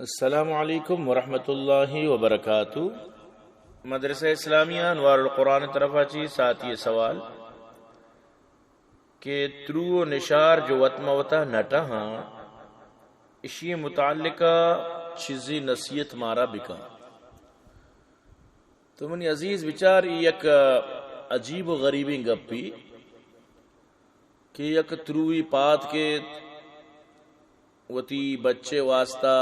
السلام علیکم ورحمۃ اللہ وبرکاتہ۔ مدرسہ اسلامیہ انوار القرآن طرف اچھی ساتھ یہ سوال کہ ترو و نشار جو وطمہ وطا نٹا ہاں اشی متعلقہ چیزی نصیحت مارا بکا تو منی عزیز بچار یک عجیب و غریبی گپی کہ یک تروی پات کے وتی بچے واسطہ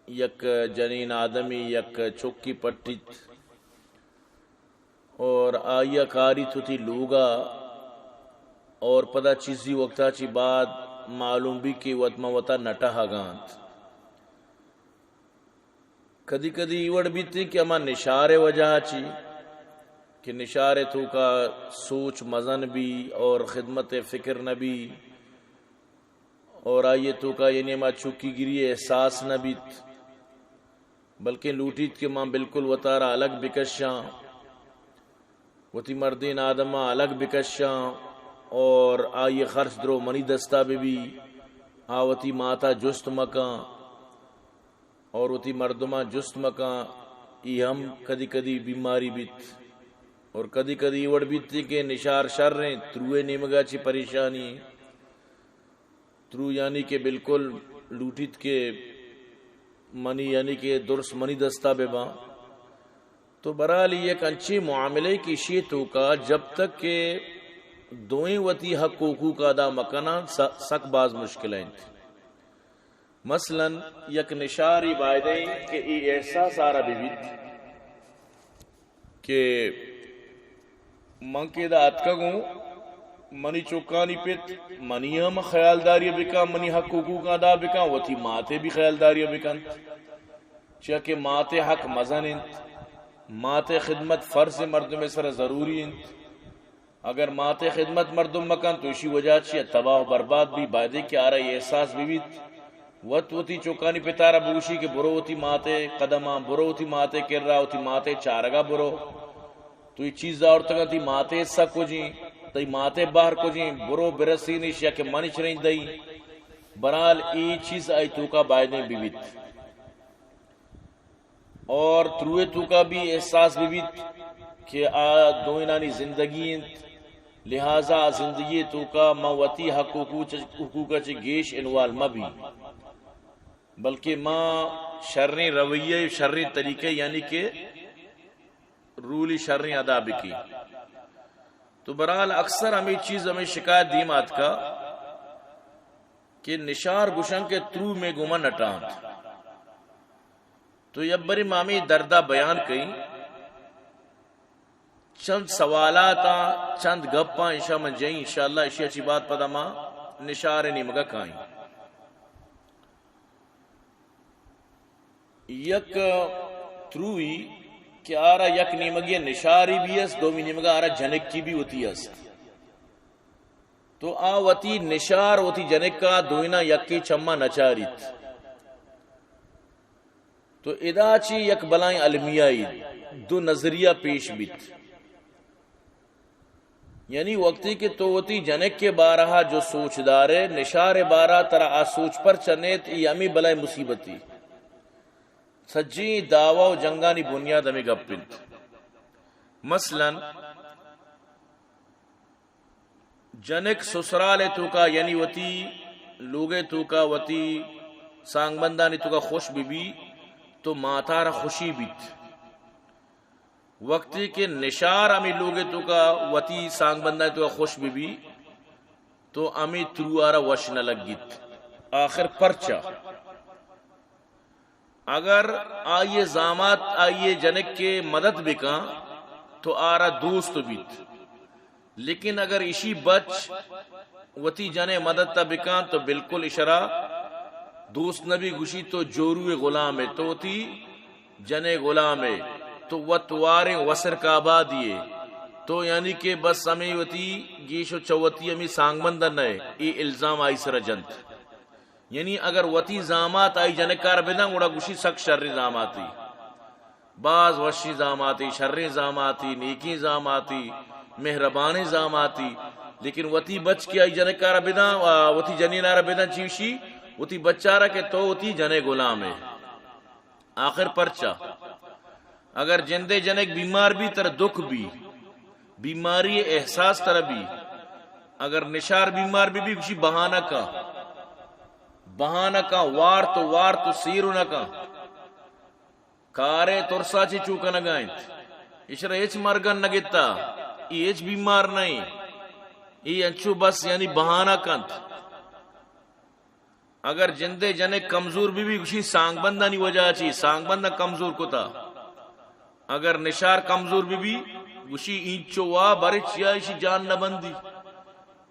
یک جنین آدمی یک چوکی پٹیت اور آیا کاری تو تھی لوگا اور پدا چیزی وقتا چی بعد معلوم بھی کہ وطمہ وطا نٹا ہاگانت کدی کدی ایوڑ بھی تھی کہ اما نشارے وجہ چی کہ نشارے تو کا سوچ مزن بھی اور خدمت فکر نبی اور آئیے تو کا یعنی ماں چوکی گری احساس نہ بیت بلکہ لوٹیت کے ماں بالکل وطارہ الگ بکشاں وتی مردین آدمہ الگ بکشاں اور آئیے خرچ درو منی دستا بھی آوتی ماتا جست مکان اور وتی مردمہ جست مکان ای ہم کدی کدی بیماری بیت اور کدی کدی وڑ بیت تھی کہ نشار شر رہیں تروے نیمگا چی پریشانی ترو یعنی کہ بالکل لوٹیت کے منی یعنی کہ درس منی دستا بے باں تو برحال یہ ایک انچی معاملے کی شیطوں کا جب تک کہ دوئیں وتی حق حقوق ادا مکنا سک باز مشکلیں مثلا یک نشاری بائدیں کہ ای احساس آرہ بیت کہ من کے دا اتکا گوں منی چوکانی پیت منی ہم خیالداری بکا منی حق حقوق ادا بکا وتی ماتے بھی خیالداری بکن چاکہ ماتے حق مزن انت ماتے خدمت فرض مردم سر ضروری انت اگر ماتے خدمت مردم مکن تو اسی وجہ چی تباہ و برباد بھی بائدے کہ آرہ یہ احساس بھی بیت وتی چوکانی پیتارا بوشی کہ برو وتی ماتے قدمہ برو وتی ماتے کر رہا وتی ماتے چارگا برو تو یہ چیز اور تک تی ماتے سکو جی تی ماتے باہر کو جی برو برسی نیش یا کہ منچ رہیں دئی برحال ای چیز آئی تو کا بائدیں بیویت اور تروے تو کا بھی احساس بیویت کہ دوئنانی زندگی لہذا زندگی تو کا موتی حق حقوق چی گیش انوال مبی بلکہ ماں شرری رویہ شرری طریقے یعنی کہ رولی شرری ادا بکی تو برحال اکثر ہمیں چیز ہمیں شکایت دیمات کا کہ نشار گشن کے ترو میں گما نٹانت تو یہ بری مامی دردہ بیان کئی چند سوالات چند گپاں انشاء من جائیں انشاءاللہ اشی اچھی بات پدا ماں نشار نیمگا کائیں یک تروی کہ آرہ یک نیمگی نشاری بھی اس دومی نیمگا آرہ جنک کی بھی ہوتی اس تو آوتی نشار ہوتی جنک کا دوینا یکی چمہ نچاریت تو ادا چی یک بلائیں علمیائی دو نظریہ پیش بیت یعنی وقتی کہ تو ہوتی جنک کے بارہا جو سوچ دارے نشار بارہ ترہ آ سوچ پر چنیت ای امی بلائیں مصیبتی سجی دعوی و جنگانی بنیاد ہمیں گپنت مثلا جنک سسرال تو کا یعنی وتی لوگے تو کا وتی سانگ بندانی تو کا خوش بھی تو ماتارا خوشی بیت وقتی کہ نشار امی لوگے تو کا وتی سانگ بندانی تو کا خوش بھی تو امی ترو آرہ وش نہ لگیت آخر پرچہ اگر آئیے زامات آئیے جنک کے مدد بکاں تو آرہ دوست بیت لیکن اگر اسی بچ وتی جنے مدد تا بکاں تو بالکل اشارہ دوست نبی گوشی تو جوروے غلام ہے تو وتی جنے غلام ہے تو وطوارے وسر کعبہ دیے تو یعنی کہ بس ہمیں وتی گیش و چوتی ہمیں سانگ مندن ہے ای الزام آئی سر جنت یعنی اگر وتی زامات آئی جنکار بدن گوڑا گوشی سک شر زاماتی بعض وشی زاماتی شر زاماتی نیکی زاماتی مہربان زاماتی لیکن وتی بچ کی آئی جنکار بدن وتی جنینار بدن چیوشی وہ تی بچارہ کے تو ہوتی جنے غلام ہے آخر پرچا اگر جندے جنک بیمار بھی تر دکھ بھی بیماری احساس تر بھی اگر نشار بیمار بھی کچھ بہانہ کا وار تو سیرو نہ کا کارے ترسا چی چوکا نگائیں اشرا ایچ مرگن نگتا ایچ بیمار نہیں ای انچو بس یعنی بہانہ کنت اگر جندے جنے کمزور بھی کچھ سانگ بندہ نہیں وجہ چی سانگ بندہ کمزور کو تا اگر نشار کمزور بھی گوشی اینچو وا برچ یا اسی جان نہ بندی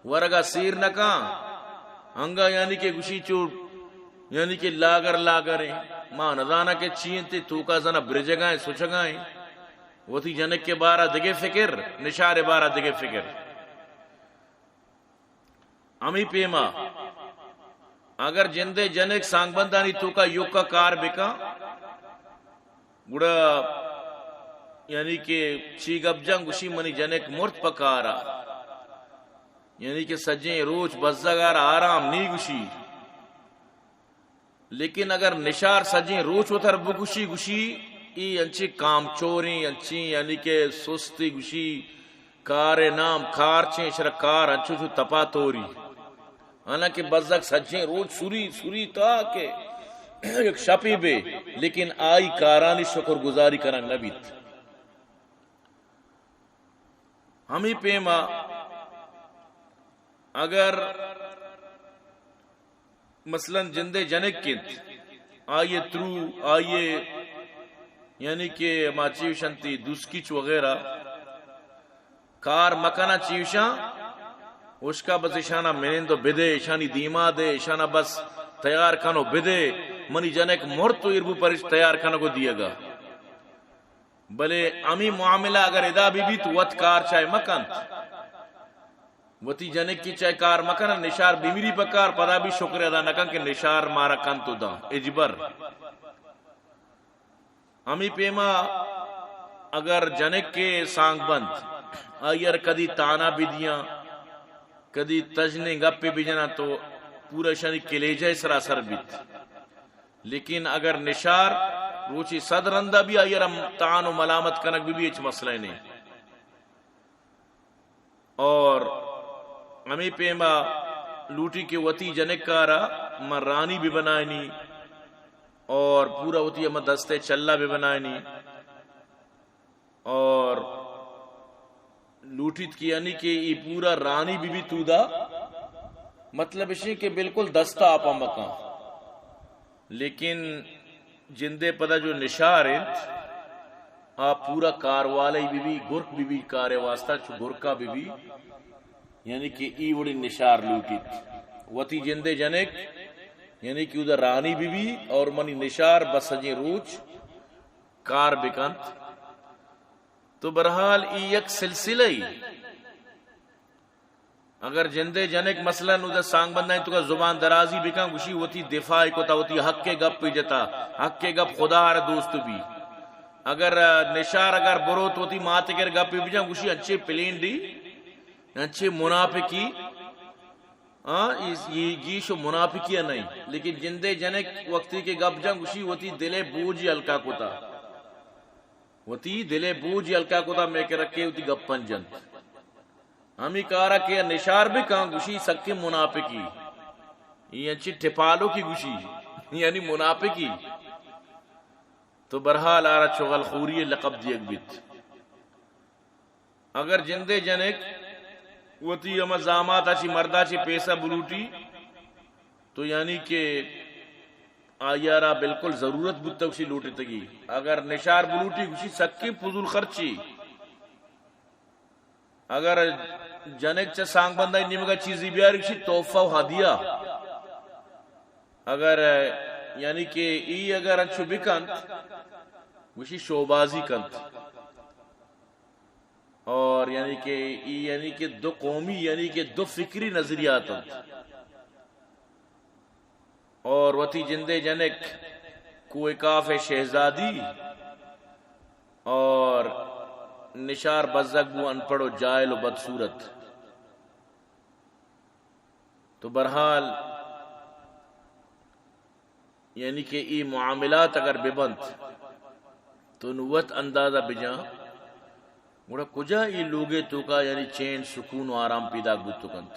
ورگا سیر نہ کان ہنگا یعنی کہ گوشی چوٹ یعنی کہ لاگر ہیں ماں نزانہ کے چین تے تو کا زنہ برجگائیں سوچگائیں وہ تھی جنک کے بارہ دگے فکر نشار بارہ دگے فکر امی پیما اگر جندے جنک سانگ بندانی تو کا یوکا کار بکا گڑا یعنی کہ چی گب جنگ گوشی منی جنک مرت پکارا یعنی کہ سجیں روچ بزدگار آرام نہیں گوشی لیکن اگر نشار سجیں روچ اتر بگوشی گوشی ای انچی کام چوری انچی یعنی کہ سستی گوشی کار نام کار چیں شرکار انچو چو تپا توری حالانکہ بزدگ سجیں روچ سوری تا کہ ایک شپی بے لیکن آئی کارانی شکر گزاری کرن نبیت ہمیں پیما اگر مثلا جندے جنک کنت آئیے ترو آئیے یعنی کہ ما چیوشنتی دوسکیچ وغیرہ کار مکانا چیوشاں اس کا بس اشانہ منندو بدے اشانی دیما دے اشانہ بس تیار کنو بدے منی جنک مرتو اربو پرش تیار کنو کو دیا گا بلے امی معاملہ اگر ادا بھی تو وط کار چاہے مکانت وتی جنک کی چاہے کار مکان نشار بیمیری پکار پدا بھی شکر ادا نکن کہ نشار مارا کن تو دا اجبر امی پیما اگر جنک کے سانگ بند آئیر کدی تانا بھی دیا کدی تجنے گپے بھی جنا تو پورا شانی کلیجہ سراسر بیت لیکن اگر نشار روچی صدر اندہ بھی آئیر تان و ملامت کنک بھی اچھ مسئلہ نہیں اور ہمیں پیما لوٹی کے وطی جنک کارا میں رانی بھی بنائنی اور پورا وطی ہمیں دستے چلہ بھی بنائنی اور لوٹیت کی یعنی کہ یہ پورا رانی بھی تو دا مطلب اسی کہ بالکل دستا آپا مکان لیکن جندے پدا جو نشار انت آپ پورا کاروالی بھی گرک بھی کارے واسطہ چو گرکا بھی یعنی کہ ای وڑی نشار لوٹیت وطی جندے جنک یعنی کہ ادھر رانی بھی اور منی نشار بسجیں روچ کار بکنت تو برحال ای یک سلسلہ ہی اگر جندے جنک مثلا ادھر سانگ بندائیں تو کا زبان درازی بکن گوشی وطی دفاعی کو تا وطی حق کے گپ پی جتا حق کے گپ خدا ہر دوست بھی اگر نشار اگر برو تو وطی ماتے کر گپ پی جائیں گوشی اچھے پلین دی اچھے منافقی یہ شو منافقی نہیں لیکن جندے جنک وقتی کے گپ جنگ گوشی وطی دلے بوجی ہلکا کو تا وطی دلے بوجی ہلکا کو تا میں کے رکھے وطی گپن جنت ہمیں کارا کہ نشار بھی کہاں گوشی سکے منافقی یہ اچھی ٹھپالوں کی گوشی یعنی منافقی تو برحال آرہ چغل خوری لقب دیگ بیت اگر جندے جنک وطی اما زامات آچی مردہ چی پیسہ بلوٹی تو یعنی کہ آیارہ بالکل ضرورت بودتا اسی لوٹی تگی اگر نشار بلوٹی گوشی سکے فضول خرچی اگر جنک چا سانگ بندائی نیمگا چیزی بیاری گوشی توفہ و حدیہ اگر یعنی کہ ای اگر انچو بکنت گوشی شوبازی کنت اور یعنی کہ دو قومی یعنی کہ دو فکری نظریات اور وطی جندے جنک کوئی کاف شہزادی اور نشار بزگ بو ان پڑھو جائل و بدصورت تو برحال یعنی کہ ای معاملات اگر ببند تو نوت اندازہ بجا گوڑا کجا ای لوگے تو کا یعنی چین سکون و آرام پیدا گتو کنت.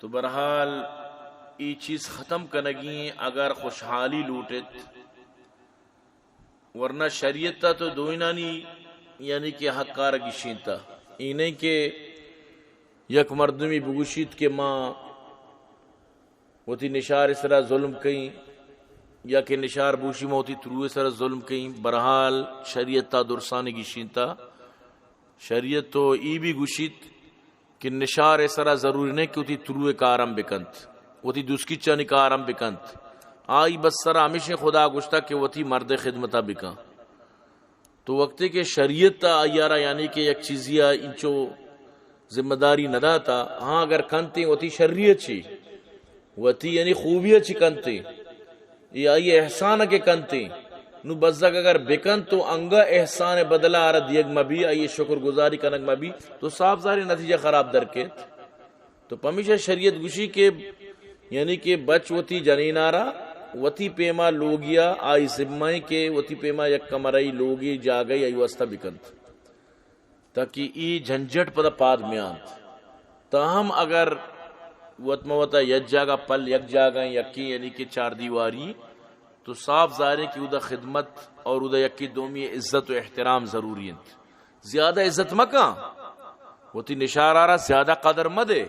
تو برحال ای چیز ختم کنگی اگر خوشحالی لوٹت، ورنہ شریعت تا تو دوئنانی یعنی کہ حق کارگی شینتا اینیں کہ یک مردمی بگوشید کہ ماں ہوتی نشار اس طرح ظلم کہیں یا کہ نشار بوشی میں ہوتی تروے سر ظلم کہیں. برحال شریعت تا درسانے کی شینتا شریعت تو ای بھی گوشید کہ نشار اس طرح ضروری نہیں کہ ہوتی تروے کارم بکنت ہوتی دوسکی چانی کارم بکنت آئی بس سر ہمیشہ خدا گشتا کہ وہ تھی مرد خدمتہ بکا. تو وقتی کہ شریعت تا آیارا یعنی کہ یک چیزیا انچو ذمہ داری ندا تا ہاں اگر کنتے وہ تھی شریعت چی وہ تھی یعنی خوبیت چی کنتے یا یہ احسان کے کنتے نو بزدک اگر بکن تو انگا احسان بدلہ آرد یک مبی آئیے شکر گزاری کنک مبی تو صاف ظاہر نتیجہ خراب درکت. تو پمیشہ شریعت گوشی کے یعنی کہ بچ وتی جنین آرا وتی پیما لوگیا آئی ذمائی کے وتی پیما یک کمرائی لوگی جاگئی آئی واسطہ بکند تاکہ ای جھنجٹ پدا پاد میاند. تاہم اگر وطموتا یک جاگا پل یک جاگا یکی یعنی کہ چار دیواری تو صاف ظاہر ہے کہ ادا خدمت اور ادا یکی دومی عزت و احترام ضروری ہیں. زیادہ عزت مکا وتی نشار آرا زیادہ قدر مدے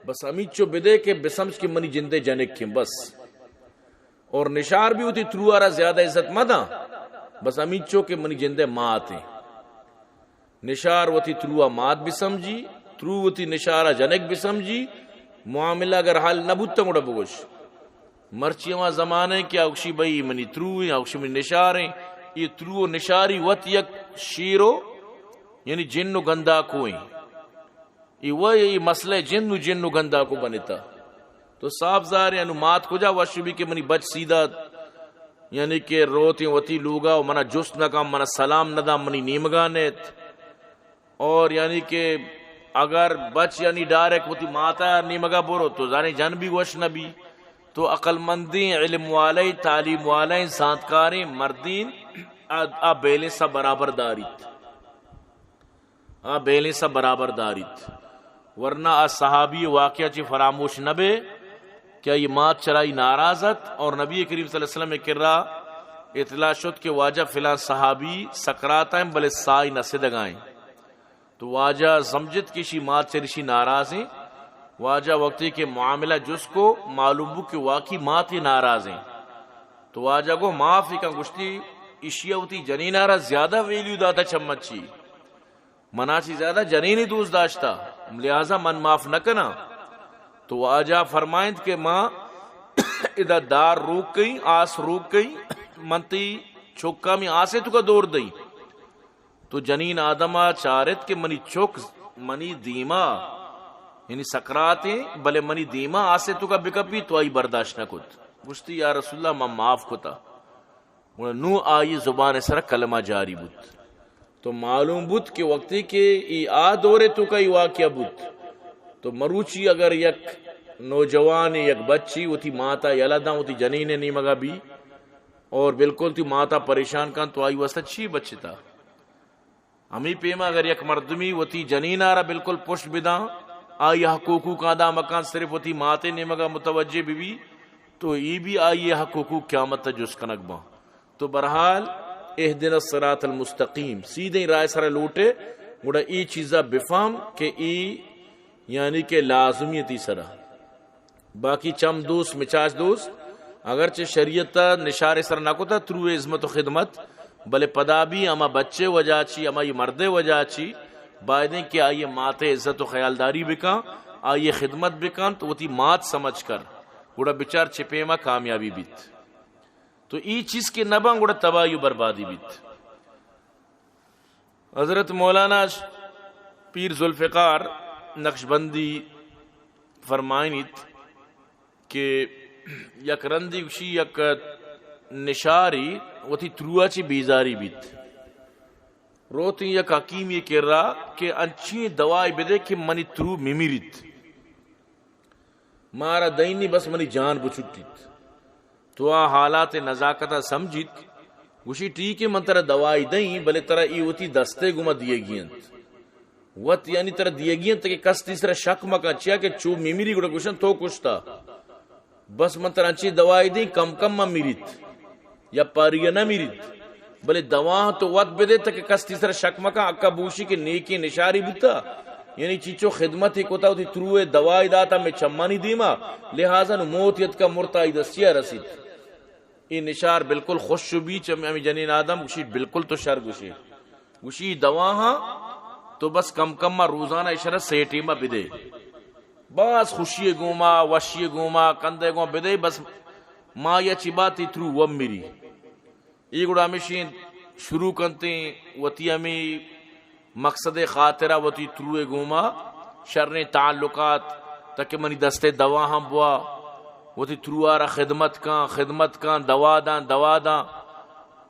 بس امید چو بدے کہ بسمج کی منی جندے جنک کھیں بس. اور نشار بھی ہوتی ترو آرا زیادہ عزت مدا بس امید چو کہ منی جندے ماں آتے نشار وتی تروا مات بھی سمجھی ترو وتی نشارہ جنک بھی سمجھی معاملہ اگر حال نبوتا گوڑا بگوش مرچی وہاں زمانے کیا اکشی بھئی منی ترو ہیں اکشی منی نشار ہیں یہ ترو و نشاری وط یک شیرو یعنی جن و گندہ کو ہیں یہ مسئلہ جن و گندہ کو بنتا. تو صاف ظاہر یعنی مات کو جا وشبی کہ منی بچ سیدھا یعنی کہ روتی وتی لوگا و منا جست نکا منا سلام ندا منی نیمگا نیت اور یعنی کہ اگر بچ یعنی ڈائریکٹ ہوتی ماتا نیمگا برو تو زانی جن بھی وش نبی. تو عقل مندیں علم والے تعلیم والے سانتکاریں مردین آ بیلیں سا برابر داریت آ بیلیں سا برابر داریت. ورنہ آ صحابی واقعہ چی فراموش نبے کیا یہ مات چرائی ناراضت اور نبی کریم صلی اللہ علیہ وسلم کر رہا اطلاع شد کہ واجہ فلان صحابی سکرات ہیں بلے سائی نسدگائیں. تو واجہ سمجھت کشی مات چرشی ناراض ہیں واجہ وقتی کے معاملہ جس کو معلوم ہو کہ واقعی مات ہی ناراض ہیں تو واجہ کو معافی کا گشتی اشیاء ہوتی جنین آرہ زیادہ ویلیو داتا چمچی مناچی زیادہ جنینی دوست داشتا لہذا من معاف نہ کنا. تو واجہ فرمائند کہ ماں ادھا دار روک گئی آس روک گئی منتی چوکا میں آسے تو کا دور دئی تو جنین آدمہ چارت کے منی چوک منی دیما یعنی سکراتیں بلے منی دیما آسے تو کا بکپی تو آئی برداشت نہ کت گشتی یا رسول اللہ میں معاف کتا نو آئی زبان سر کلمہ جاری بود. تو معلوم بود کہ وقتی کہ ای آ دورے تو کا ای واقعہ بود تو مروچی اگر یک نوجوان یک بچی وہ تھی ماتا یلدہ وہ تھی جنین نیمگا بھی اور بالکل تھی ماتا پریشان کان تو آئی واسطہ چھی بچی تا ہمیں پیما اگر یک مردمی وہ تھی جنین آرہ بالکل پشت بداں آئی حقوقو کا دا مکان صرف وہ تھی ماتے نیمگا متوجہ بھی تو ای بھی آئی حقوقو قیامت تا جس کنک با. تو برحال اہدنا الصراط المستقیم سیدھیں رائے سر لوٹے گوڑا ای چیزا بفام کہ ای یعنی کہ لازمیتی سرا باقی چم دوست مچاج دوست اگرچہ شریعت نشار سر نہ کوتا ترو عظمت و خدمت بلے پدا بھی اما بچے وجہ چی اما یہ مردے وجہ چی بائدیں کہ آئیے مات عزت و خیالداری بکا آئیے خدمت بکا تو وہ تی مات سمجھ کر گوڑا بچار چھپے ما کامیابی بیت. تو ای چیز کے نبا گوڑا تباہی و بربادی بیت. حضرت مولانا پیر ذوالفقار نقشبندی فرمائنیت کہ یک رندی کشی یک نشاری وہ تھی تروا چی بیزاری بیت روتی یک حکیم یہ کہہ رہا کہ انچی دوائی بدے کہ منی ترو میمیریت مارا دینی بس منی جان بچھٹیت تو آ حالات نزاکتہ سمجھت گوشی ٹھیک ہے من ترہ دوائی دیں بلے ترہ ای ہوتی دستے گما دیے گینت وط یعنی ترہ دیے گینت کہ کس تیسرا شک مکا چیا کہ چو میمیری گوڑا گوشن تو کشتا بس من ترہ انچی دوائی دیں کم کم ما میریت یا پاریا نہ میریت بلے دواہ تو وط بدے تک کس تیسرا شک مکا اکا بوشی کے نیکی نشاری بتا یعنی چیچو خدمت ہی کوتا ہوتی تروے دوائی داتا میں چمانی دیما لہذا موتیت کا مرتائی دستیا رسید یہ نشار بالکل خوش شبی چمی امی جنین آدم گوشی بالکل تو شر گوشی دواہاں تو بس کم کم ما روزانہ اشارت سیٹی ما بدے بس خوشی گوما وشی گوما کندے گوما بدے بس ما یا چی باتی ترو وم میری یہ گوڑا ہمیشین شروع کنتے وطی ہمیں مقصد خاطرہ وطی تروے گوما شرن تعلقات تاکہ منی دستے دوا ہم بوا وطی تروارا خدمت کان دوا دان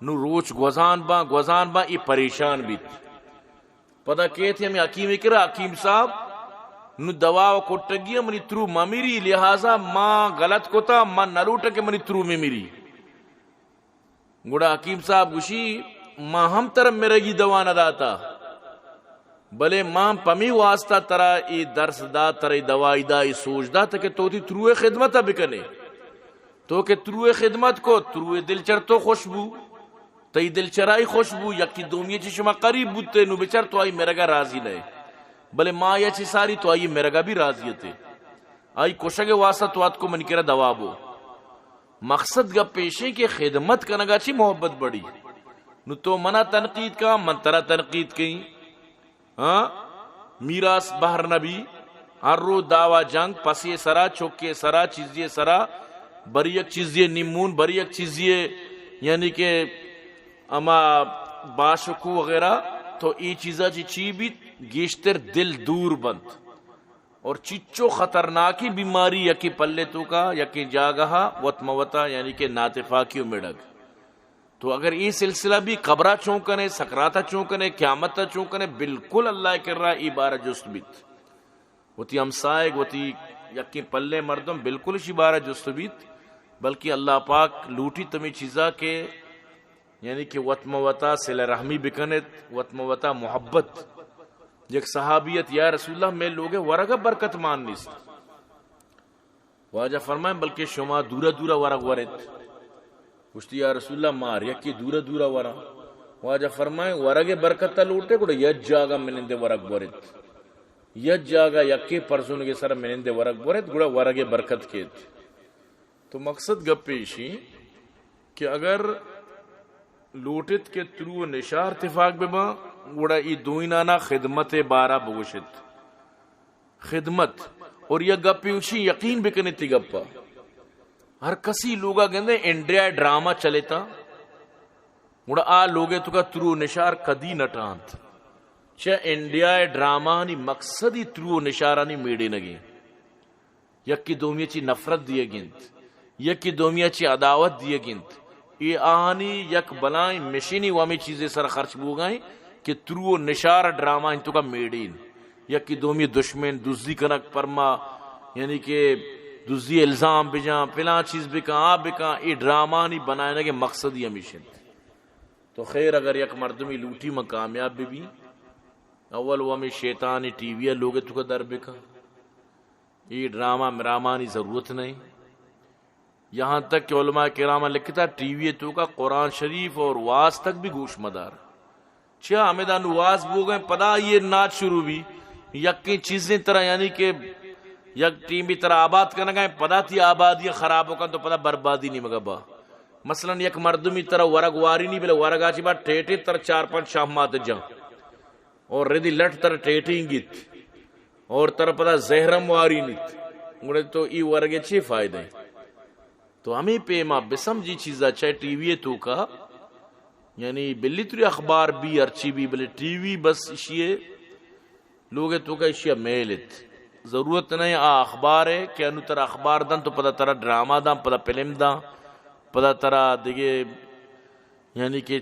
نو روچ گوزان با ای پریشان بیت پتہ کہتے ہمیں حکیم کرا حکیم صاحب نو دوا و کٹگی منی ترو ممیری لہذا ما غلط کتا ما نلوٹا کہ منی ترو ممیری گوڑا حکیم صاحب گوشی ما ہم طرف میرگی دوا نہ داتا بلے ماں پمی واسطہ ترا ای درس دا ترا ای دوائی دا ای سوچ دا تاکہ تو تی تروے خدمت بکنے تو کہ تروے خدمت کو تروے دل چر تو خوشبو تی دل چرائی خوشبو یکی دومیے چی شما قریب بودتے نو بچر تو آئی میرگا راضی لے بلے ماں یا چی ساری تو آئی میرگا بھی راضیتے آئی کوشگ واسطہ تو آت کو من کرا دوابو مقصد گا پیشے کے خدمت کنگا چی محبت بڑی نو تو منا تنقید کا من ترا تنقید کہیں میراث بہر نبی ہر رو دعوی جنگ پسی سرا چوکے سرا چیزیے سرا بری ایک چیزیے نیمون بری ایک چیزیے یعنی کہ اما باشکو وغیرہ تو ای چیزا چی بھی گیشتر دل دور بند اور چچو خطرناکی بیماری یکی پلے تو کا یکی جاگہا وطموتا یعنی کہ ناتفاقیوں مڑگ تو اگر یہ سلسلہ بھی قبرہ چونکنے سکراتا چونکنے قیامتا چونکنے بالکل اللہ کر رہا ای بارہ جست بیت وتی ہمسائے وتی یکی پلے مردم بالکل اسی بارہ جست بیت بلکہ اللہ پاک لوٹی تمہیں چیزا کے یعنی کہ وطموتا صلہ رحمی بکنت وطموتا محبت یک صحابیت یا رسول اللہ میں لوگے ورگا برکت مان نیست واجہ فرمائیں بلکہ شما دورا دورا ورگ ورد پوچھتی یا رسول اللہ مار یکی دورا دورا ورا واجہ فرمائیں ورگ برکت لوٹے گوڑا یج جاگا منندے ورگ ورد یج جاگا یکی پرسون کے سر منندے ورگ ورد گوڑا ورگ برکت کیت تو مقصد گپ پیشی کہ اگر لوٹت کے ترو نشار اتفاق بما گوڑا ای دوینانا خدمت بارہ بگوشت خدمت اور یہ گپ پیشی یقین بکنے تی گپا ہر کسی لوگا گندے انڈیا ڈراما چلے تا گوڑا آ لوگے تو کا ترو نشار کدی نٹانت چا انڈیا ڈراما نی مقصدی ترو نشارانی میڑے نگی یکی دومیہ چی نفرت دیے گنت یکی دومیہ چی عداوت دیے گنت ای آہانی یک بلائیں مشینی وامی چیزیں سر خرچ بو گئیں کہ ترو نشار ڈراما انتو کا میڑین یکی دومیہ دشمن دزدی کنک پرما یعنی کہ دوسری الزام بجاں پلان چیز بکاں آپ بکاں ای ڈرامانی بنائے کے مقصد ہی ہمیشن تو خیر اگر یک مردمی لوٹی میں کامیاب بھی اول وہ میں شیطانی ٹی وی لوگے تو کا در بکا ای ڈرامہ مرامانی ضرورت نہیں یہاں تک کہ علماء کرامہ لکھتا ٹی وی تو کا قرآن شریف اور واز تک بھی گوش مدار چھا ہمیدان واز بو گئے پدا یہ ناچ شروع بھی یکی چیزیں طرح یعنی کہ یک ٹیم بھی طرح آباد کرنا گئے پدا تھی آبادی خراب ہوگا تو پدا بربادی نہیں مگا با مثلا یک مردمی طرح ورگ واری نہیں بلے ورگ آچی با ٹیٹی طرح 4-5 شام مات جا اور ردی لٹ طرح ٹیٹی گیت اور طرح پدا زہرم واری نیت گوڑے تو ای ورگے چھ فائدہ ہے تو ہمیں پیما بسم جی چیزا چاہے ٹی وی تو کا یعنی بلی توری اخبار بھی ارچی بھی بلے ٹی وی بس اشیے لوگے تو کا اشیاء میلت ضرورت نہیں اخبار ہے کہ انو ترہ اخبار دن تو پتہ ترہ ڈرامہ دن پتہ فلم دن پتہ ترہ دیگے یعنی کہ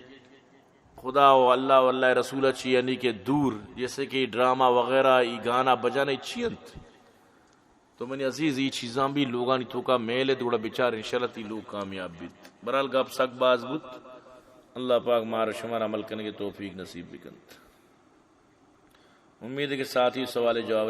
خدا و اللہ و اللہ رسول اچھی یعنی کہ دور جیسے کہ ڈرامہ وغیرہ ای گانا بجانا چیئنت تو منی عزیز یہ چیزاں بھی لوگانی تو کا میل ہے دوڑا بچار انشاءاللہ تی لوگ کامیاب بیت برحال گپ سک باز بت اللہ پاک مار شمار عمل کرنے کے توفیق نصیب بکند. امید ہے کہ ساتھ ہی سوال جواب